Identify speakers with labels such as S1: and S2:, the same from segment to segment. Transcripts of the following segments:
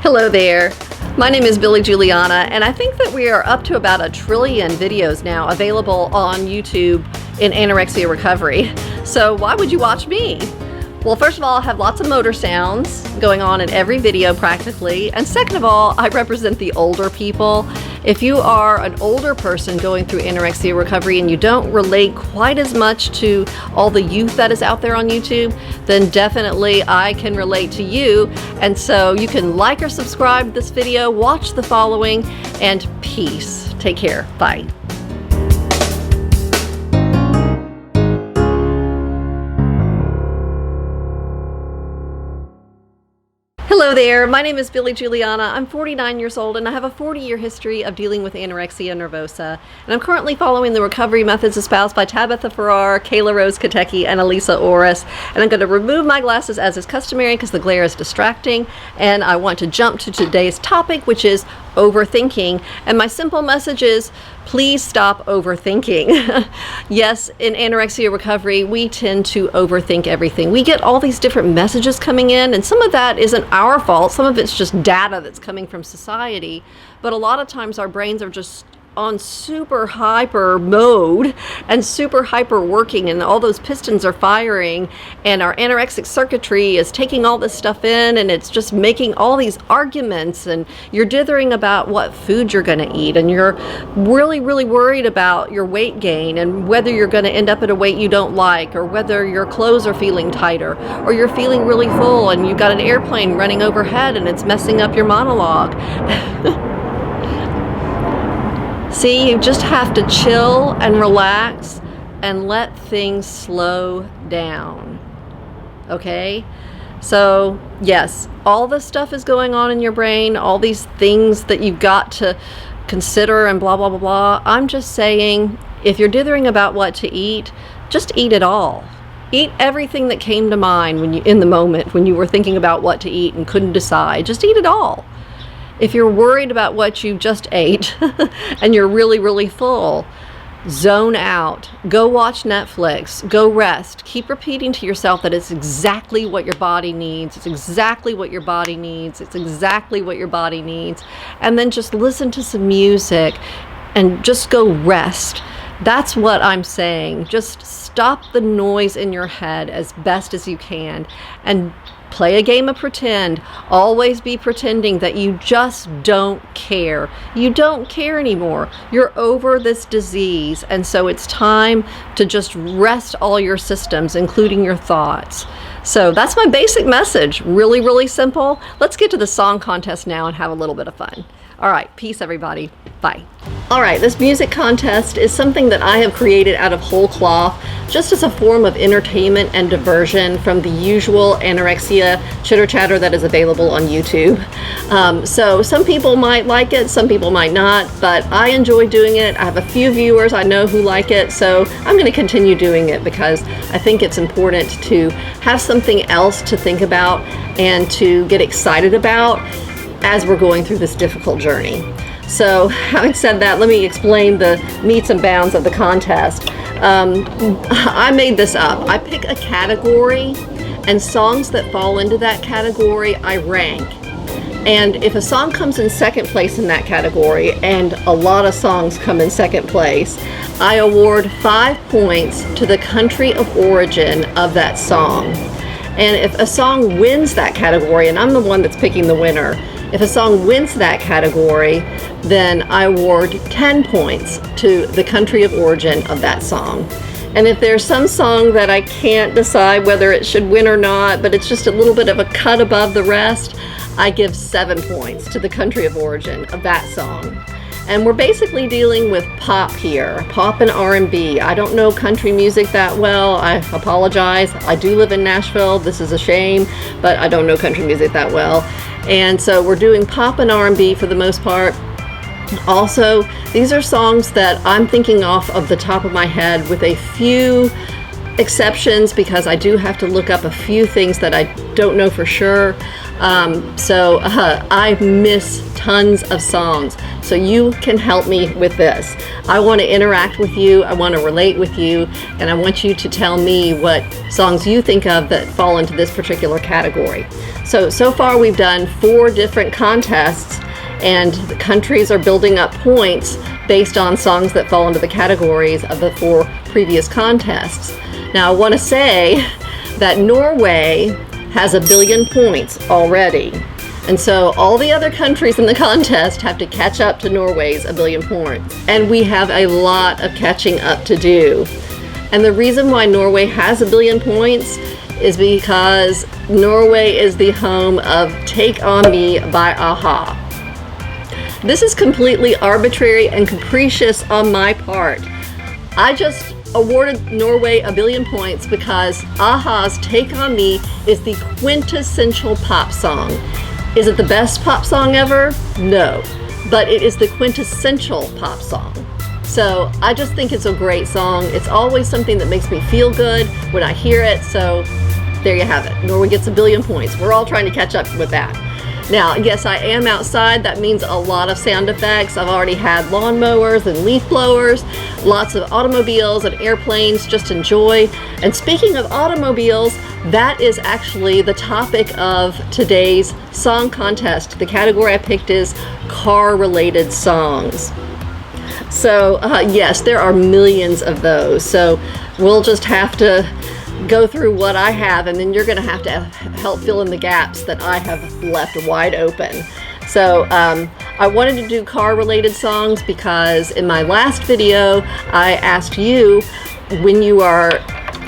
S1: Hello there. My name is Billy Juliana, and I think that we are up to about 1 trillion videos now available on YouTube in anorexia recovery. So why would you watch me? Well, first of all, I have lots of motor sounds going on in every video practically. And second of all, I represent the older people. If you are an older person going through anorexia recovery and you don't relate quite as much to all the youth that is out there on YouTube, then definitely I can relate to you. And so you can like or subscribe to this video, watch the following, and peace. Take care. Bye. Hello there, my name is Billy Juliana. I'm 49 years old and I have a 40-year history of dealing with anorexia nervosa. And I'm currently following the recovery methods espoused by Tabitha Farrar, Kayla Rose Katecki, and Elisa Orris. And I'm going to remove my glasses as is customary because the glare is distracting. And I want to jump to today's topic, which is overthinking. And my simple message is, please stop overthinking. Yes, in anorexia recovery, we tend to overthink everything. We get all these different messages coming in, and some of that isn't our fault. Some of it's just data that's coming from society. But a lot of times our brains are just on super hyper mode and super hyper working, and all those pistons are firing, and our anorexic circuitry is taking all this stuff in, and it's just making all these arguments, and you're dithering about what food you're going to eat, and you're really worried about your weight gain and whether you're going to end up at a weight you don't like, or whether your clothes are feeling tighter, or you're feeling really full and you've got an airplane running overhead and it's messing up your monologue. See, you just have to chill and relax and let things slow down, okay? So, yes, all this stuff is going on in your brain, all these things that you've got to consider and blah, blah, blah, blah. I'm just saying, if you're dithering about what to eat, just eat it all. Eat everything that came to mind in the moment when you were thinking about what to eat and couldn't decide. Just eat it all. If you're worried about what you just ate and you're really full, zone out. Go watch Netflix. Go rest. Keep repeating to yourself that it's exactly what your body needs. It's exactly what your body needs. It's exactly what your body needs. And then just listen to some music and just go rest. That's what I'm saying. Just stop the noise in your head as best as you can and play a game of pretend. Always be pretending that you just don't care. You don't care anymore. You're over this disease. And so it's time to just rest all your systems, including your thoughts. So that's my basic message. Really simple. Let's get to the song contest now and have a little bit of fun. All right, peace everybody. Bye. All right, this music contest is something that I have created out of whole cloth, just as a form of entertainment and diversion from the usual anorexia chitter-chatter that is available on YouTube. So some people might like it, some people might not, but I enjoy doing it. I have a few viewers I know who like it, so I'm going to continue doing it because I think it's important to have something else to think about and to get excited about as we're going through this difficult journey. So having said that, let me explain the metes and bounds of the contest. I made this up. I pick a category, and songs that fall into that category I rank. And if a song comes in second place in that category, and a lot of songs come in second place, I award 5 points to the country of origin of that song. And if a song wins that category, and I'm the one that's picking the winner, if a song wins that category, then I award 10 points to the country of origin of that song. And if there's some song that I can't decide whether it should win or not, but it's just a little bit of a cut above the rest, I give 7 points to the country of origin of that song. And we're basically dealing with pop here, pop and R&B. I don't know country music that well. I apologize. I do live in Nashville. This is a shame, but I don't know country music that well. And so we're doing pop and R&B for the most part. Also, these are songs that I'm thinking off of the top of my head with a few exceptions because I do have to look up a few things that I don't know for sure. I miss tons of songs. So you can help me with this. I want to interact with you. I want to relate with you. And I want you to tell me what songs you think of that fall into this particular category. So far we've done 4 different contests, and the countries are building up points based on songs that fall into the categories of the 4 previous contests. Now I want to say that Norway has 1 billion points already. And so all the other countries in the contest have to catch up to Norway's 1 billion points. And we have a lot of catching up to do. And the reason why Norway has 1 billion points is because Norway is the home of Take On Me by Aha. This is completely arbitrary and capricious on my part. I just awarded Norway 1 billion points because Aha's Take On Me is the quintessential pop song. Is it the best pop song ever? No, but it is the quintessential pop song. So I just think it's a great song. It's always something that makes me feel good when I hear it. So there you have it. Norway gets 1 billion points. We're all trying to catch up with that. Now, yes, I am outside. That means a lot of sound effects. I've already had lawnmowers and leaf blowers, lots of automobiles and airplanes. Just enjoy. And speaking of automobiles, that is actually the topic of today's song contest. The category I picked is car-related songs. So yes, there are millions of those. So we'll just have to go through what I have, and then you're going to have to help fill in the gaps that I have left wide open. So I wanted to do car-related songs because in my last video I asked you, when you are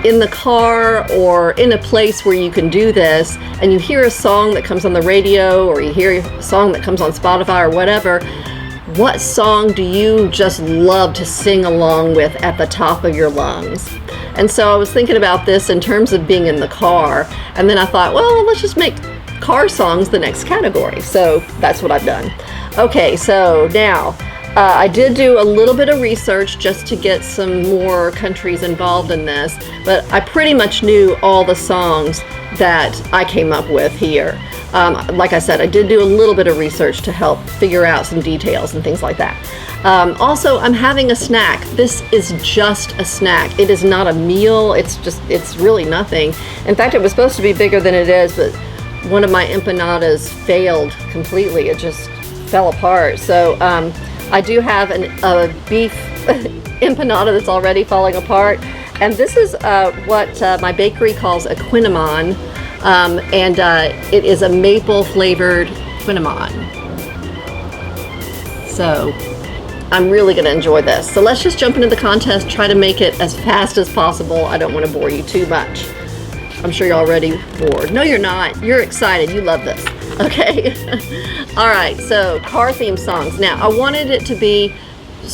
S1: in the car or in a place where you can do this and you hear a song that comes on the radio or you hear a song that comes on Spotify or whatever, what song do you just love to sing along with at the top of your lungs? And so I was thinking about this in terms of being in the car, and then I thought, well, let's just make car songs the next category. So that's what I've done. Okay, so now I did do a little bit of research just to get some more countries involved in this, but I pretty much knew all the songs that I came up with here. Like I said, I did do a little bit of research to help figure out some details and things like that. Also, I'm having a snack. This is just a snack. It is not a meal. It's really nothing. In fact, it was supposed to be bigger than it is, but one of my empanadas failed completely. It just fell apart. So I do have a beef empanada that's already falling apart. And this is what my bakery calls a quinamon. It is a maple flavored quinamon. So I'm really going to enjoy this. So let's just jump into the contest, try to make it as fast as possible. I don't want to bore you too much. I'm sure you're already bored. No, you're not. You're excited. You love this. Okay. All right. So car theme songs. Now, I wanted it to be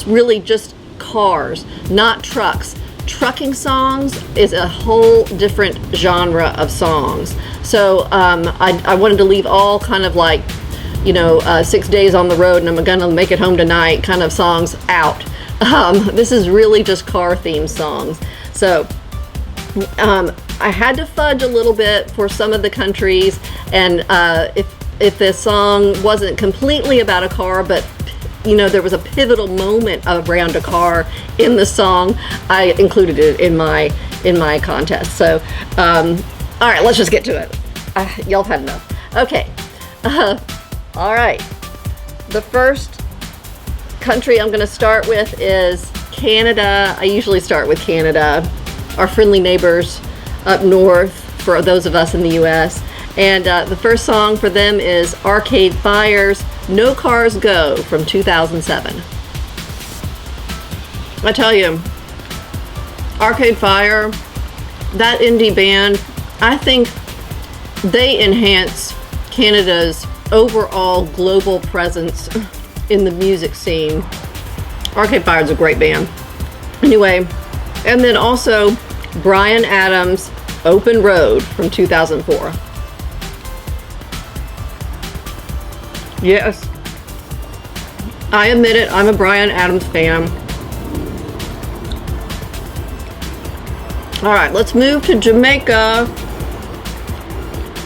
S1: really just cars, not trucks. Trucking songs is a whole different genre of songs. So I wanted to leave all kind of like, 6 days on the road and I'm gonna make it home tonight kind of songs out. This is really just car theme songs. So I had to fudge a little bit for some of the countries, and if the song wasn't completely about a car, but there was a pivotal moment around a car in the song, I included it in my contest. So all right, let's just get to it. Y'all have had enough. Okay. All right. The first country I'm going to start with is Canada. I usually start with Canada, our friendly neighbors up north, for those of us in the U.S. And the first song for them is Arcade Fire's No Cars Go from 2007. I tell you, Arcade Fire, that indie band, I think they enhance Canada's overall global presence in the music scene. Arcade Fire is a great band. Anyway, and then also Bryan Adams' Open Road from 2004. Yes, I admit it, I'm a Bryan Adams fan. All right, let's move to Jamaica.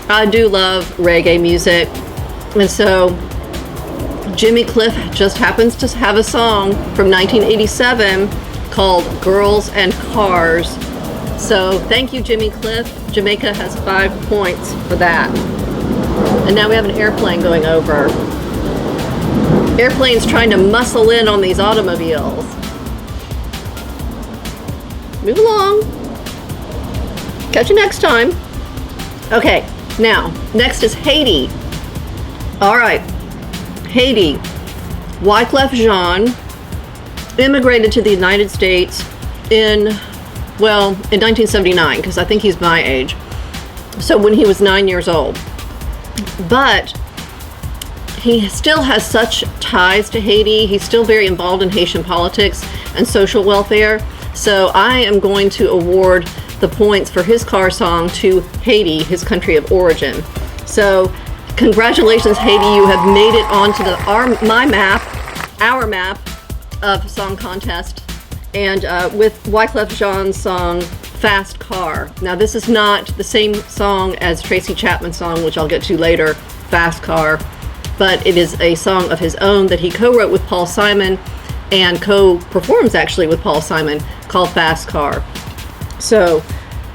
S1: I do love reggae music, and so Jimmy Cliff just happens to have a song from 1987 called Girls and Cars. So thank you, Jimmy Cliff. Jamaica has 5 points for that. And now we have an airplane going over. Airplanes trying to muscle in on these automobiles. Move along. Catch you next time. Okay, now, next is Haiti. All right, Haiti. Wyclef Jean immigrated to the United States in 1979, because I think he's my age. So when he was 9 years old. But he still has such ties to Haiti. He's still very involved in Haitian politics and social welfare. So I am going to award the points for his car song to Haiti, his country of origin. So congratulations, Haiti. You have made it onto our map of song contest. And with Wyclef Jean's song, Fast Car. Now this is not the same song as Tracy Chapman's song, which I'll get to later, Fast Car, but it is a song of his own that he co-wrote with Paul Simon and co-performs actually with Paul Simon, called Fast Car. So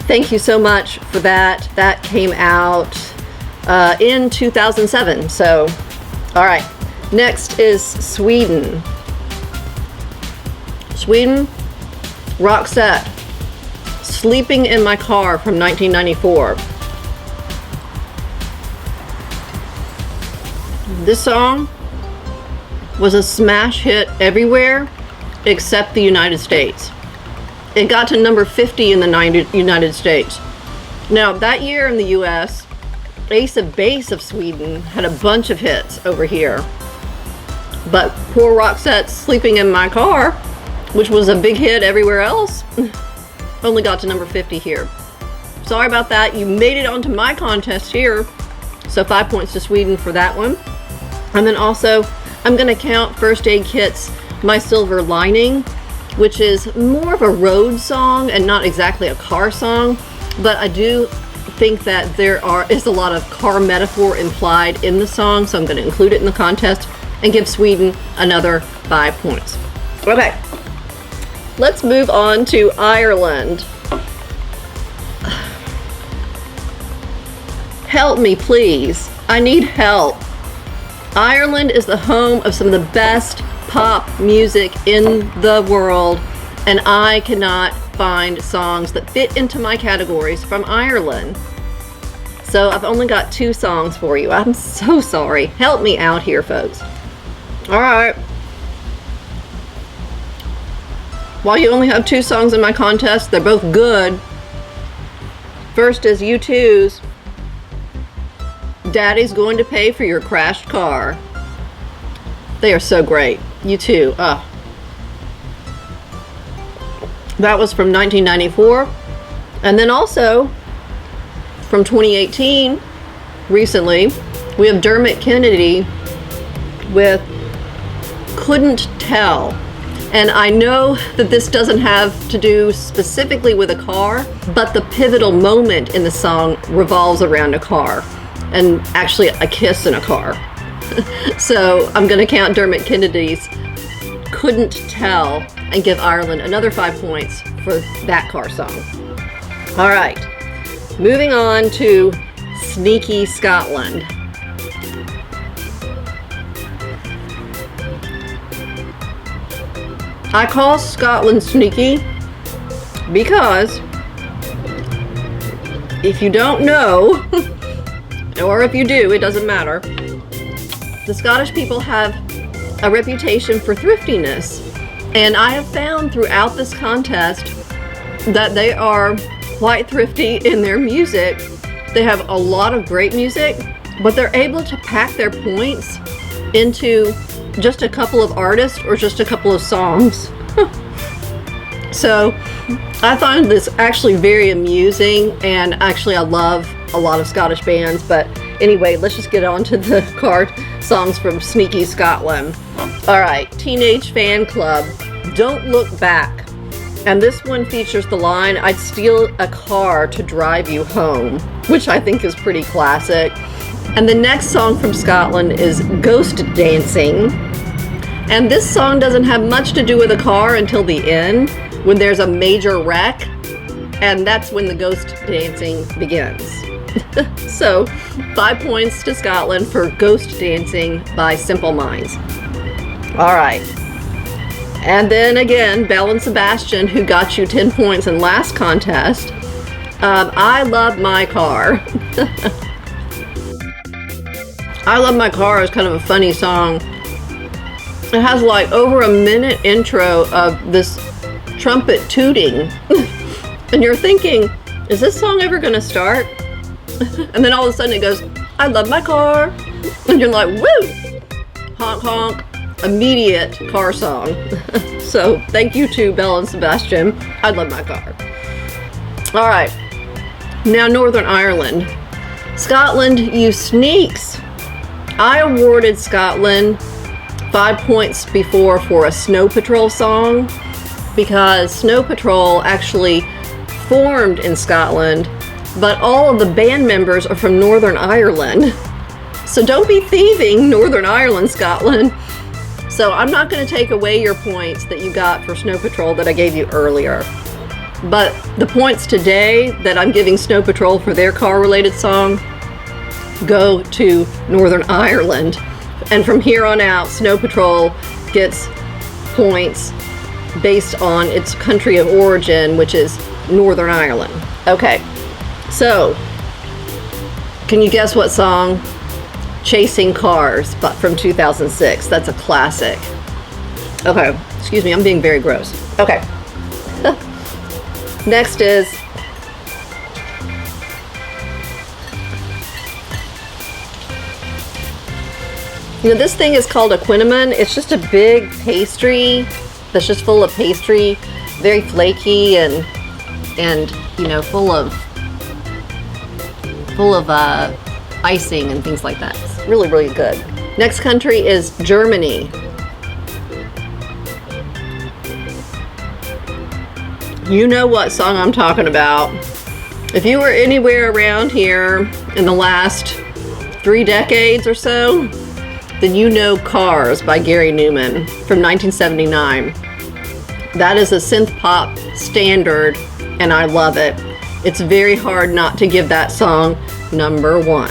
S1: thank you so much for that. That came out in 2007. So, all right, next is Sweden. Sweden, Roxette, Sleeping in My Car from 1994. This song was a smash hit everywhere except the United States. It got to number 50 in the United States. Now, that year in the US, Ace of Base of Sweden had a bunch of hits over here. But poor Roxette's Sleeping in My Car, which was a big hit everywhere else, only got to number 50 here. Sorry about that. You made it onto my contest here. So 5 points to Sweden for that one. And then also, I'm going to count First Aid Kit's My Silver Lining, which is more of a road song and not exactly a car song. But I do think that there is a lot of car metaphor implied in the song. So I'm going to include it in the contest and give Sweden another 5 points. Okay. Let's move on to Ireland. Help me, please. I need help. Ireland is the home of some of the best pop music in the world, and I cannot find songs that fit into my categories from Ireland. So I've only got 2 songs for you. I'm so sorry. Help me out here, folks. All right. While you only have 2 songs in my contest, they're both good. First is U2's Daddy's Going to Pay for Your Crashed Car. They are so great. U2. That was from 1994. And then also from 2018, recently, we have Dermot Kennedy with Couldn't Tell. And I know that this doesn't have to do specifically with a car, but the pivotal moment in the song revolves around a car, and actually a kiss in a car. So I'm going to count Dermot Kennedy's Couldn't Tell and give Ireland another 5 points for that car song. All right, moving on to Sneaky Scotland. I call Scotland sneaky because if you don't know, or if you do, it doesn't matter, the Scottish people have a reputation for thriftiness. And I have found throughout this contest that they are quite thrifty in their music. They have a lot of great music, but they're able to pack their points into just a couple of artists or just a couple of songs. So I find this actually very amusing, and actually I love a lot of Scottish bands. But anyway, let's just get on to the card songs from Sneaky Scotland. All right, Teenage Fan Club, Don't Look Back. And this one features the line, I'd steal a car to drive you home. which I think is pretty classic. And the next song from Scotland is Ghost Dancing. And this song doesn't have much to do with a car until the end, when there's a major wreck, and that's when the ghost dancing begins. So, 5 points to Scotland for Ghost Dancing by Simple Minds. All right. And then again, Belle and Sebastian, who got you 10 points in last contest. I Love My Car. I Love My Car is kind of a funny song. It has like over a minute intro of this trumpet tooting. And you're thinking, is this song ever gonna start? And then all of a sudden it goes, I love my car. And you're like, woo! Honk honk. Immediate car song. So thank you to Belle and Sebastian. I love my car. All right. Now Northern Ireland. Scotland, you sneaks. I awarded Scotland 5 points before for a Snow Patrol song, because Snow Patrol actually formed in Scotland, but all of the band members are from Northern Ireland. So don't be thieving Northern Ireland, Scotland. So I'm not going to take away your points that you got for Snow Patrol that I gave you earlier. But the points today that I'm giving Snow Patrol for their car-related song go to Northern Ireland. And from here on out, Snow Patrol gets points based on its country of origin, which is Northern Ireland. Okay, so can you guess what song? Chasing Cars, but from 2006. That's a classic. Okay, excuse me, I'm being very gross. Okay. Next is this thing is called a quinamon. It's just a big pastry that's just full of pastry, very flaky and full of icing and things like that. It's really, really good. Next country is Germany. You know what song I'm talking about. If you were anywhere around here in the last 3 decades or so, then you know Cars by Gary Newman from 1979. That is a synth pop standard, and I love it. It's very hard not to give that song number 1.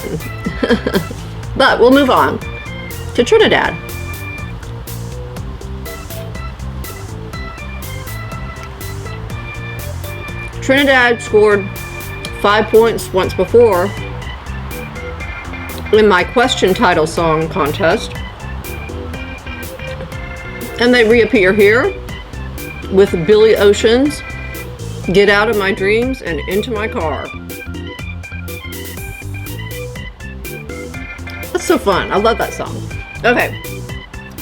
S1: But we'll move on to Trinidad. Trinidad scored 5 points once before in my question title song contest. And they reappear here with Billy Ocean's Get Out of My Dreams and Into My Car. That's so fun. I love that song. Okay,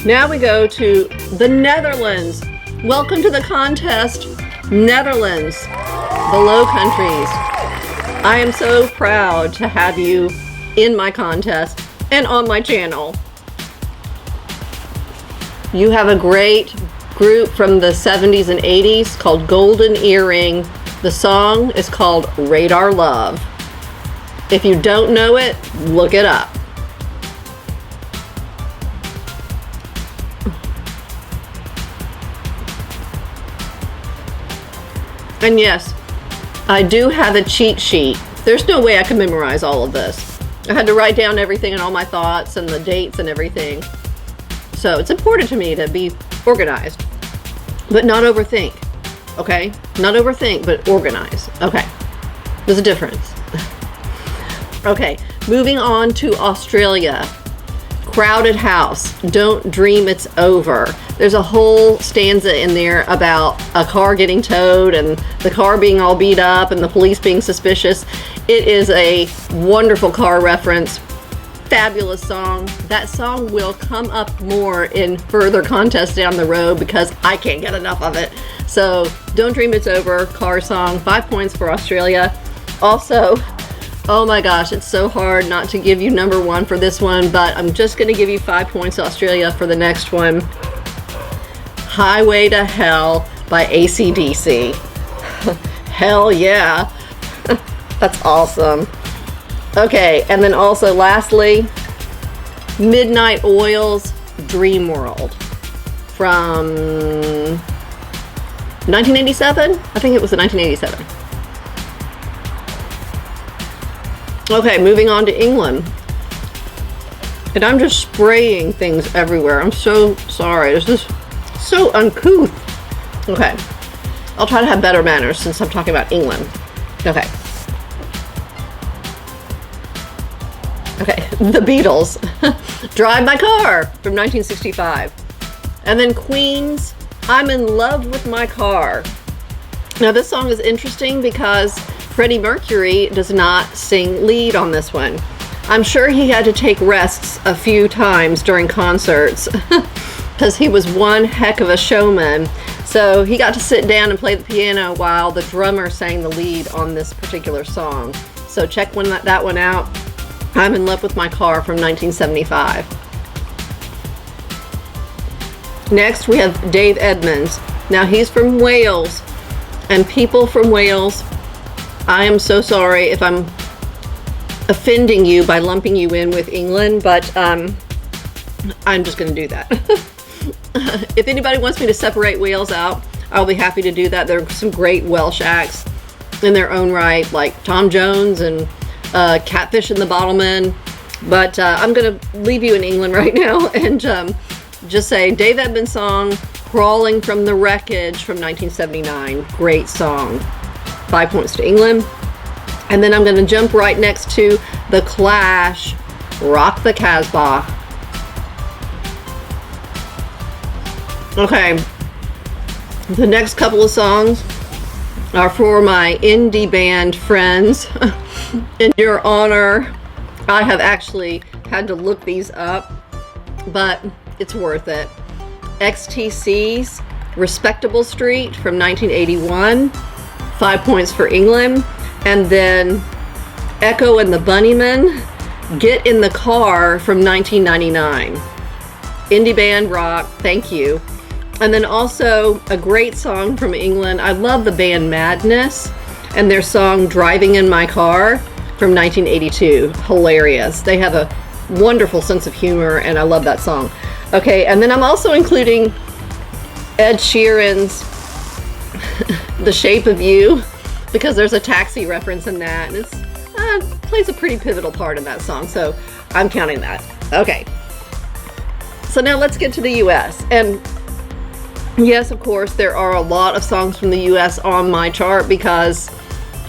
S1: now we go to the Netherlands. Welcome to the contest, Netherlands, the Low Countries. I am so proud to have you in my contest and on my channel. You have a great group from the 70s and 80s called Golden Earring. The song is called Radar Love. If you don't know it, look it up. And yes, I do have a cheat sheet. There's no way I can memorize all of this. I had to write down everything and all my thoughts and the dates and everything. So it's important to me to be organized, but not overthink, okay? Not overthink, but organize, okay? There's a difference. Okay, moving on to Australia. Crowded house, don't dream it's over. There's a whole stanza in there about a car getting towed and the car being all beat up and the police being suspicious. It is a wonderful car reference. Fabulous song. That song will come up more in further contests down the road because I can't get enough of it. So, Don't Dream It's Over, car song, 5 points for Australia. Also, oh my gosh, it's so hard not to give you number 1 for this one, but I'm just going to give you 5 points to Australia for the next one. Highway to Hell by AC/DC. Hell yeah. That's awesome. Okay, and then also lastly, Midnight Oil's Dream World from 1987? I think it was 1987. Okay, moving on to England. And I'm just spraying things everywhere. I'm so sorry. It's just so uncouth. Okay. I'll try to have better manners since I'm talking about England. Okay. Okay, the Beatles. Drive My Car from 1965. And then Queen's I'm in Love with My Car. Now this song is interesting because Freddie Mercury does not sing lead on this one. I'm sure he had to take rests a few times during concerts because he was one heck of a showman. So he got to sit down and play the piano while the drummer sang the lead on this particular song. So check that one out. I'm in Love with My Car from 1975. Next we have Dave Edmunds. Now he's from Wales, and people from Wales, I am so sorry if I'm offending you by lumping you in with England, but I'm just going to do that. If anybody wants me to separate Wales out, I'll be happy to do that. There are some great Welsh acts in their own right, like Tom Jones and Catfish and the Bottlemen, but I'm going to leave you in England right now and just say Dave Edmunds' song, Crawling from the Wreckage from 1979. Great song. 5 points to England. And then I'm going to jump right next to The Clash, Rock the Casbah. Okay, the next couple of songs are for my indie band friends. In your honor, I have actually had to look these up, but it's worth it. XTC's Respectable Street from 1981, 5 points for England. And then Echo and the Bunnymen, Get in the Car from 1999. Indie band rock, thank you. And then also a great song from England. I love the band Madness and their song Driving in My Car from 1982. Hilarious. They have a wonderful sense of humor and I love that song. Okay, and then I'm also including Ed Sheeran's The Shape of You, because there's a taxi reference in that, and it plays a pretty pivotal part in that song, so I'm counting that. Okay, so now let's get to the US. And yes, of course, there are a lot of songs from the US on my chart because,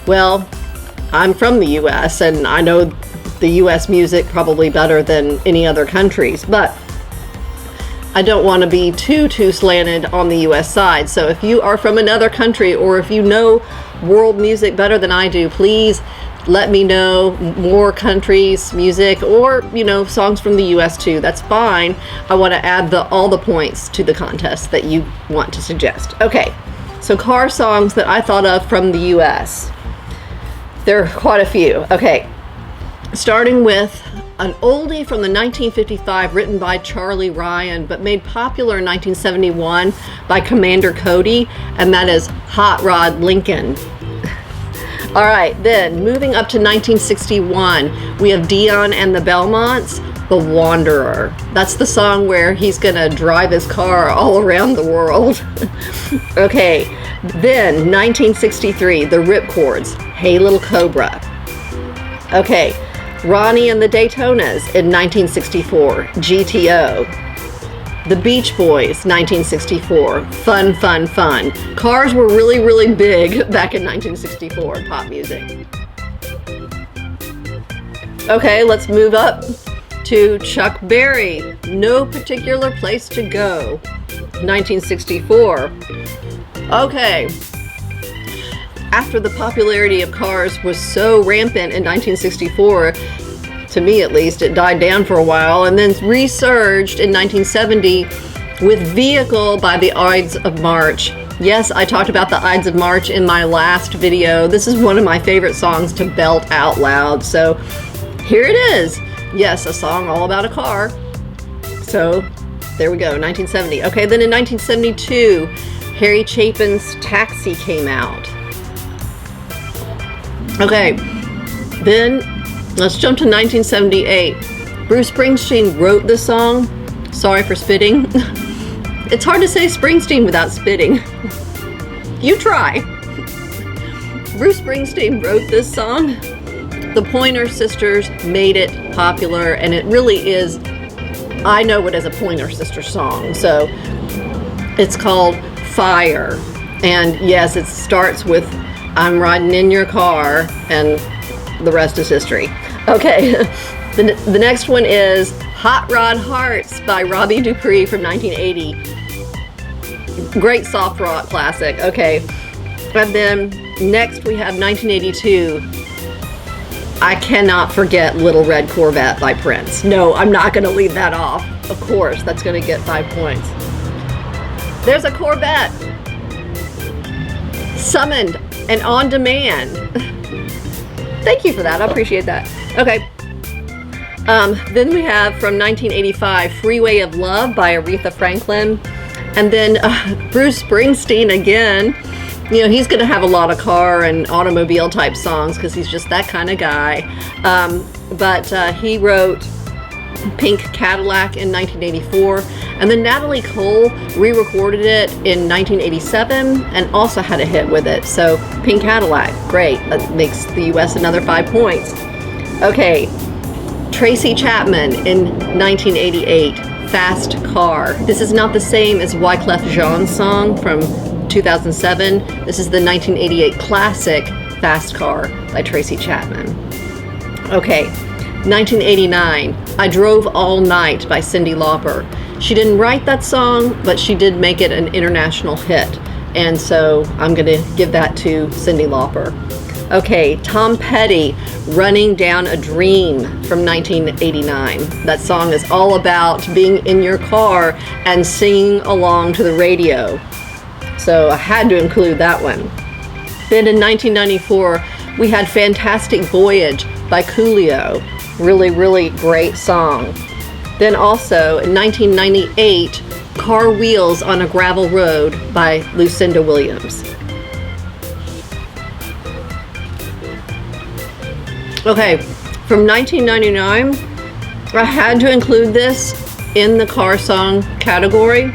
S1: well, I'm from the US and I know the US music probably better than any other countries, but I don't want to be too slanted on the US side. So if you are from another country or if you know world music better than I do, please let me know more countries' music, or songs from the US too. That's fine. I want to add all the points to the contest that you want to suggest. Okay, so car songs that I thought of from the US. There are quite a few. Okay, starting with an oldie from the 1955 written by Charlie Ryan but made popular in 1971 by Commander Cody, and that is Hot Rod Lincoln. All right, then moving up to 1961, we have Dion and the Belmonts, The Wanderer. That's the song where he's gonna drive his car all around the world. Okay, then 1963, The Ripcords, Hey Little Cobra. Okay, Ronnie and the Daytonas in 1964, GTO. The Beach Boys, 1964, Fun, Fun, Fun. Cars were really, really big back in 1964 in pop music. Okay, let's move up to Chuck Berry, No Particular Place to Go, 1964. Okay. After the popularity of cars was so rampant in 1964, to me at least, it died down for a while and then resurged in 1970 with Vehicle by the Ides of March. Yes, I talked about the Ides of March in my last video. This is one of my favorite songs to belt out loud, so here it is. Yes, a song all about a car. So there we go, 1970. Okay, then in 1972, Harry Chapin's Taxi came out. Okay, then Let's jump to 1978. Bruce Springsteen wrote this song. Sorry for spitting. It's hard to say Springsteen without spitting. You try. Bruce Springsteen wrote this song. The Pointer Sisters made it popular, and it really is, I know it as a Pointer Sisters song. So it's called Fire. And yes, it starts with I'm riding in your car, and the rest is history. Okay, the next one is Hot Rod Hearts by Robbie Dupree from 1980. Great soft rock classic. Okay, and then next we have 1982. I cannot forget Little Red Corvette by Prince. No, I'm not going to leave that off. Of course, that's going to get 5 points. There's a Corvette. Summoned and on demand. Thank you for that. I appreciate that. Okay. Then we have from 1985, Freeway of Love by Aretha Franklin. And then Bruce Springsteen again. You know, he's going to have a lot of car and automobile type songs because he's just that kind of guy. But he wrote Pink Cadillac in 1984. And then Natalie Cole re-recorded it in 1987 and also had a hit with it. So Pink Cadillac, great. That makes the U.S. another 5 points. Okay, Tracy Chapman in 1988, Fast Car. This is not the same as Wyclef Jean's song from 2007. This is the 1988 classic Fast Car by Tracy Chapman. Okay, 1989, I Drove All Night by Cyndi Lauper. She didn't write that song, but she did make it an international hit. And so I'm going to give that to Cyndi Lauper. Okay, Tom Petty, Running Down a Dream from 1989. That song is all about being in your car and singing along to the radio. So I had to include that one. Then in 1994, we had Fantastic Voyage by Coolio. Really, really great song. Then also in 1998, Car Wheels on a Gravel Road by Lucinda Williams. Okay, from 1999, I had to include this in the car song category.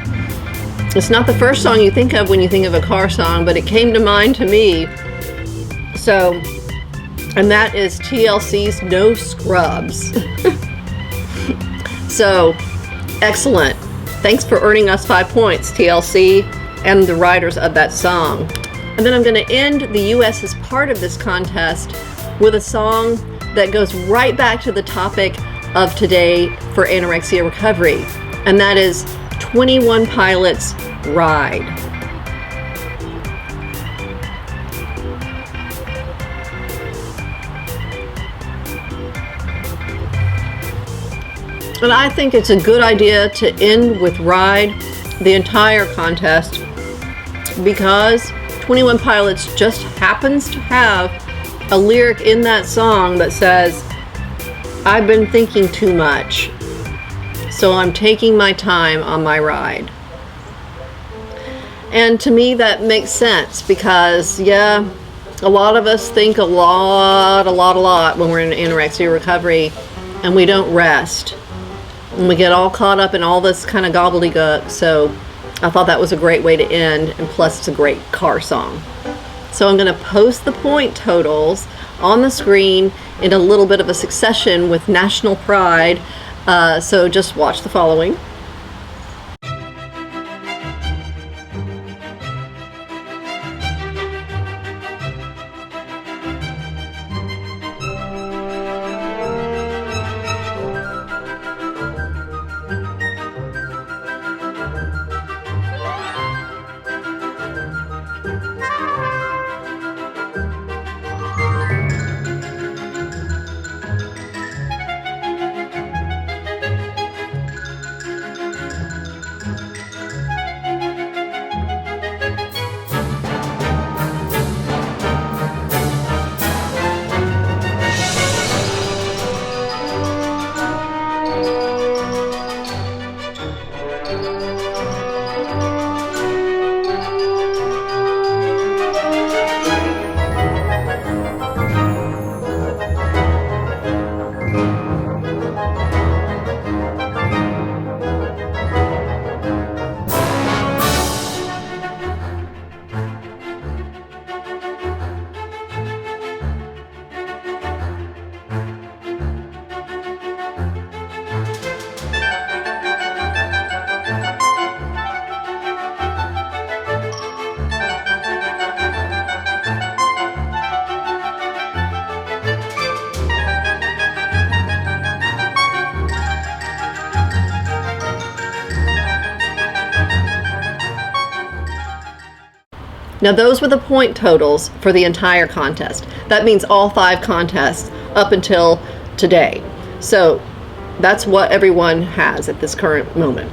S1: It's not the first song you think of when you think of a car song, but it came to mind to me. So, and that is TLC's No Scrubs. So, excellent. Thanks for earning us 5 points, TLC, and the writers of that song. And then I'm going to end the U.S. as part of this contest with a song that goes right back to the topic of today for anorexia recovery, and that is 21 Pilots' Ride. And I think it's a good idea to end with Ride the entire contest because 21 Pilots just happens to have a lyric in that song that says, I've been thinking too much, so I'm taking my time on my ride. And to me that makes sense because, yeah, a lot of us think a lot when we're in anorexia recovery and we don't rest. And we get all caught up in all this kind of gobbledygook, so I thought that was a great way to end, and plus it's a great car song. So I'm going to post the point totals on the screen in a little bit of a succession with national pride. So just watch the following. Now those were the point totals for the entire contest. That means all 5 contests up until today. So that's what everyone has at this current moment.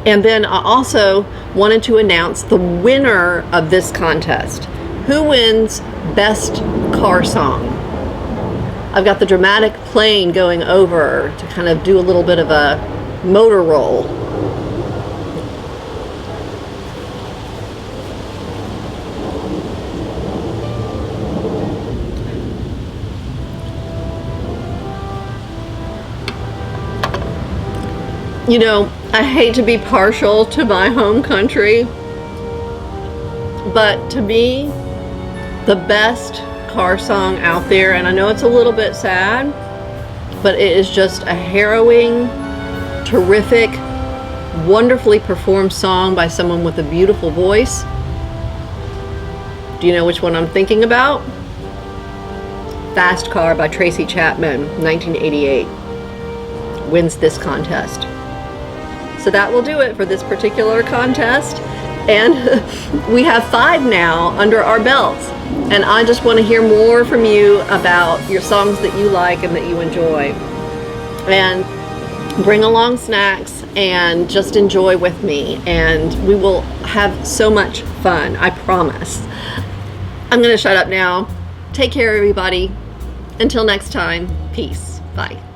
S1: And then I also wanted to announce the winner of this contest. Who wins Best Car Song? I've got the dramatic plane going over to kind of do a little bit of a motor roll. You know, I hate to be partial to my home country, but to me, the best car song out there, and I know it's a little bit sad, but it is just a harrowing, terrific, wonderfully performed song by someone with a beautiful voice. Do you know which one I'm thinking about? Fast Car by Tracy Chapman, 1988, wins this contest. So that will do it for this particular contest. And we have 5 now under our belts. And I just want to hear more from you about your songs that you like and that you enjoy. And bring along snacks and just enjoy with me. And we will have so much fun, I promise. I'm going to shut up now. Take care, everybody. Until next time, peace. Bye.